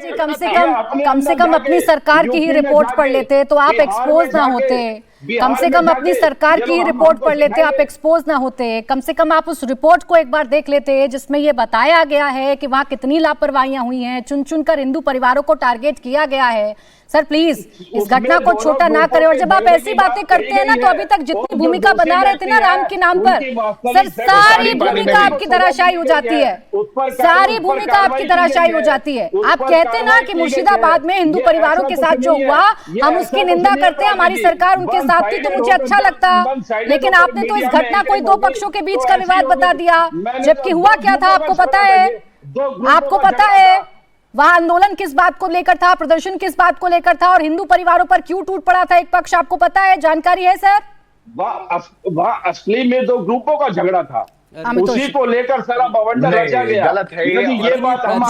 जी, कम से कम अपनी सरकार की ही रिपोर्ट पढ़ लेते तो आप एक्सपोज ना होते। कम से कम अपनी सरकार की ही रिपोर्ट पढ़ लेते, आप एक्सपोज ना होते। कम से कम आप उस रिपोर्ट को एक बार देख लेते जिसमें ये बताया गया है कि वहां कितनी लापरवाहियां हुई हैं, चुन चुनकर हिंदू परिवारों को टारगेट किया गया है। सर प्लीज इस घटना को छोटा ना करें। और जब आप ऐसी बातें करते हैं ना, तो अभी तक जितनी भूमिका बना रहे थे ना राम के नाम पर, सर सारी भूमिका आपकी धराशायी हो जाती है, सारी भूमिका आपकी धराशायी हो जाती है। आप कहते ना कि मुर्शिदाबाद में हिंदू परिवारों के साथ जो हुआ हम उसकी निंदा करते हैं, हमारी सरकार उनके साथ थी, तो मुझे अच्छा लगता। लेकिन आपने तो इस घटना को दो पक्षों के बीच का विवाद बता दिया, जबकि हुआ क्या था आपको पता है? आपको पता है वहां आंदोलन किस बात को लेकर था, प्रदर्शन किस बात को लेकर था, और हिंदू परिवारों पर क्यों टूट पड़ा था एक पक्ष? आपको पता है, जानकारी है सर? वह असली में दो ग्रुपों का झगड़ा था, उसी को लेकर सारा बवंडर रचा गया। गलत है ये बात हम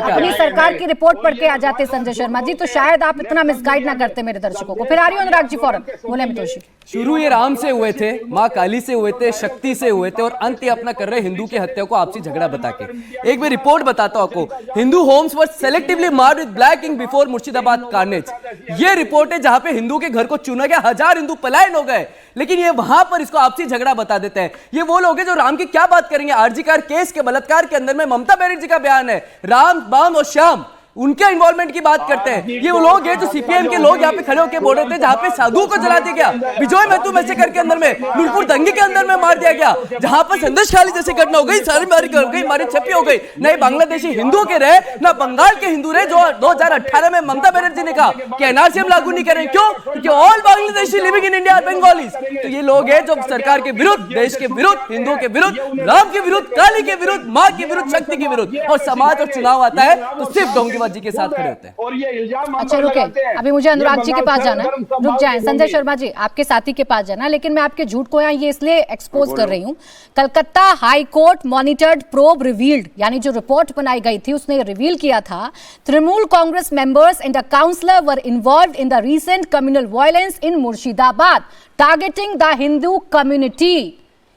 अपनी सरकार की रिपोर्ट पढ़ के आ जाते संजय शर्मा जी, तो शायद आप इतना मिसगाइड ना करते मेरे दर्शकों को। फिर आ रही हूं अनुराग जी फौरन, बोले अमित जोशी। शुरू ये राम से हुए थे, माँ काली से हुए थे, शक्ति से हुए थे, और अंत ये अपना कर रहे हिंदू की हत्या को आपसी झगड़ा बता के। एक मैं रिपोर्ट बताता हूं आपको, Hindu homes were selectively marked with black ink before Murshidabad carnage. ये रिपोर्ट है जहां पे हिंदू के घर को चुना गया, 1000 हिंदू पलायन हो गए, लेकिन ये वहां पर इसको आपसी झगड़ा बता देते हैं। ये वो लोग हैं जो राम की क्या बात करेंगे? आरजी कार केस के बलात्कार के अंदर में ममता बनर्जी का बयान है, राम बाम और श्याम उनके इन्वॉल्वमेंट की बात करते हैं। ये वो लोग हैं जो सीपीएम के लोग यहाँ पे खड़े होकर बोल रहे थे जहां पे साधुओं को जला दिया गया, विजय महतो मैसेकर के अंदर में, नूरपुर दंगे के अंदर में मार दिया गया, जहां पर संदेश खाली जैसी घटना हो गई, सारी मारी हो गई, मारी छपी हो गई। नहीं बांग्लादेशी हिंदुओं के रहे ना बंगाल के हिंदू रहे, जो 2018 में ममता बनर्जी ने कहा कि एनआरसी हम लागू नहीं करें। क्यों? क्योंकि all Bangladeshi living in India are Bengalis. तो ये लोग हैं जो सरकार के विरुद्ध, देश के विरुद्ध, हिंदुओं के विरुद्ध, राम के विरुद्ध, काली के विरुद्ध, माँ के विरुद्ध, शक्ति के विरुद्ध, और समाज और चुनाव आता है तो सिर्फ ढोंगीबाजी जी के साथ खड़े होते हैं। और ये इल्जाम अच्छा रुके, अभी मुझे अनुराग जी के पास जाना है, रुक जाएं। संजय शर्मा जी आपके साथी के पास जाना, लेकिन मैं आपके झूठ को यहाँ ये इसलिए एक्सपोज कर रही हूँ। Calcutta high court monitored probe revealed, यानी जो रिपोर्ट बनाई गई थी उसने रिवील किया था, Trinamool Congress members and a councillor were involved in the recent communal violence in Murshidabad targeting the Hindu community.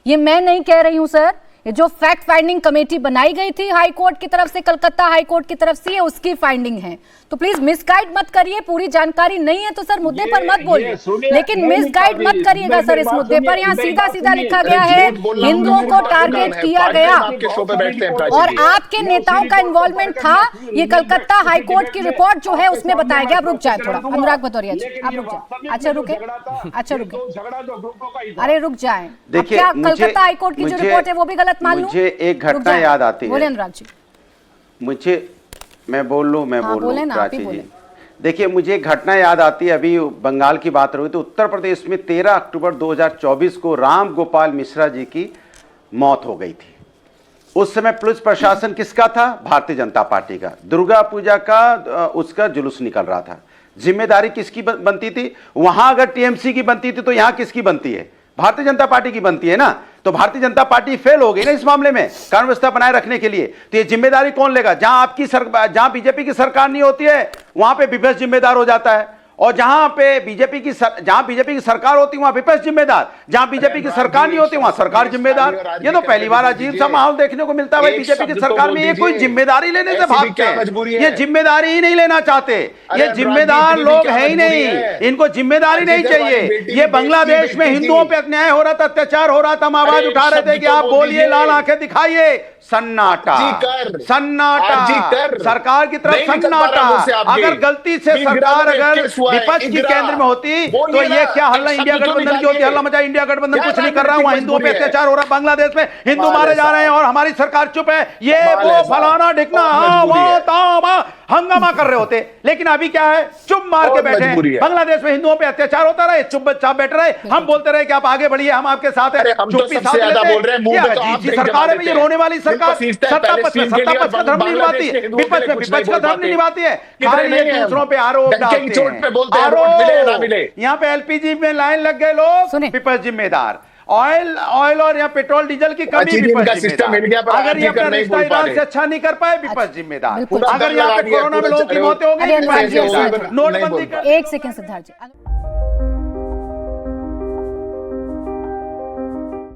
ये मैं नहीं कह रही हूँ सर, ये जो फैक्ट फाइंडिंग कमेटी बनाई गई थी हाई कोर्ट की तरफ से, कलकत्ता हाई कोर्ट की तरफ से, ये उसकी फाइंडिंग है। तो प्लीज मिसगाइड मत करिए, पूरी जानकारी नहीं है तो सर मुद्दे पर मत बोलिए, लेकिन मिसगाइड मत करिएगा सर। इस मुद्दे पर यहाँ सीधा सीधा लिखा गया है हिंदुओं को टारगेट किया गया, और आपके नेताओं का इन्वॉल्वमेंट था, ये कलकत्ता हाई कोर्ट की रिपोर्ट जो है उसमें बताया गया। आप रुक जाए थोड़ा, अनुराग भदौरिया जी आप रुक जाए। अच्छा रुके, अच्छा रुके, अरे रुक जाए। देखिए कलकत्ता हाई कोर्ट की जो रिपोर्ट है वो भी गलत मान लूं? मुझे एक घटना याद आती है। बोले अनुराग जी। मुझे मैं बोल लूं बोले ना, प्राची जी। देखिए मुझे एक घटना याद आती है, अभी बंगाल की बात रही तो उत्तर प्रदेश में 13 अक्टूबर 2024 को राम गोपाल मिश्रा जी की मौत हो गई थी। उस समय पुलिस प्रशासन किसका था? भारतीय जनता पार्टी का। दुर्गा पूजा का उसका जुलूस निकल रहा था, जिम्मेदारी किसकी बनती थी? वहां अगर टीएमसी की बनती थी तो यहां किसकी बनती है? भारतीय जनता पार्टी की बनती है ना। तो भारतीय जनता पार्टी फेल हो गई ना इस मामले में कानून व्यवस्था बनाए रखने के लिए। तो ये जिम्मेदारी कौन लेगा? जहां बीजेपी की सरकार नहीं होती है वहां पे विपक्ष जिम्मेदार हो जाता है, और जहां बीजेपी की सरकार होती है वहां विपक्ष जिम्मेदार, जहां बीजेपी की सरकार नहीं होती वहां सरकार जिम्मेदार। ये तो पहली बार अजीब सा माहौल देखने को मिलता है भाई। बीजेपी की सरकार में ये कोई जिम्मेदारी लेने से भागते हैं, ये जिम्मेदारी ही नहीं लेना चाहते, ये जिम्मेदार लोग है ही नहीं, इनको जिम्मेदारी नहीं चाहिए। ये बांग्लादेश में हिंदुओं पे अन्याय हो रहा था, अत्याचार हो रहा था, हम आवाज उठा रहे थे कि आप बोलिए, लाल आंखें दिखाइए, सन्नाटा, सन्नाटा, सरकार की तरफ सन्नाटा। अगर गलती से सरकार अगर विपक्ष की केंद्र में होती तो ये क्या हल्ला इंडिया गठबंधन की होती, हल्ला मचा। इंडिया गठबंधन कुछ नहीं कर रहा, वहां हिंदुओं पे अत्याचार हो रहा है, बांग्लादेश में हिंदू मारे जा रहे हैं और हमारी सरकार चुप है, ये वो फलाना ढिकना हंगामा कर रहे होते। लेकिन अभी क्या है, चुप मार के बैठे हैं। बांग्लादेश में हिंदुओं पे अत्याचार होता रहे, चुपचाप बैठ रहे, हम बोलते रहे कि आप आगे बढ़िए, हम आपके साथ हैं, चुप्पी साथ लेते। सरकार में ये रोने वाली सरकार सत्ता पक्ष का धर्म नहीं निभाती है, विपक्ष में विपक्ष का धर्म नहीं निभाती है, खाली ये दूसरों पे आरोप डालते हैं। आरोप, यहाँ पे एलपीजी में लाइन लग गए लोग, विपक्ष जिम्मेदार। ऑयल और यहाँ पेट्रोल डीजल की कमी विपक्ष जिम्मेदार। अगर ये अपना रिश्ता ईरान से अच्छा नहीं कर पाए विपक्ष जिम्मेदार। अगर यहाँ पे कोरोना में लोगों की मौतें हो गई, नोटबंदी। एक सेकंड सिद्धार्थ जी।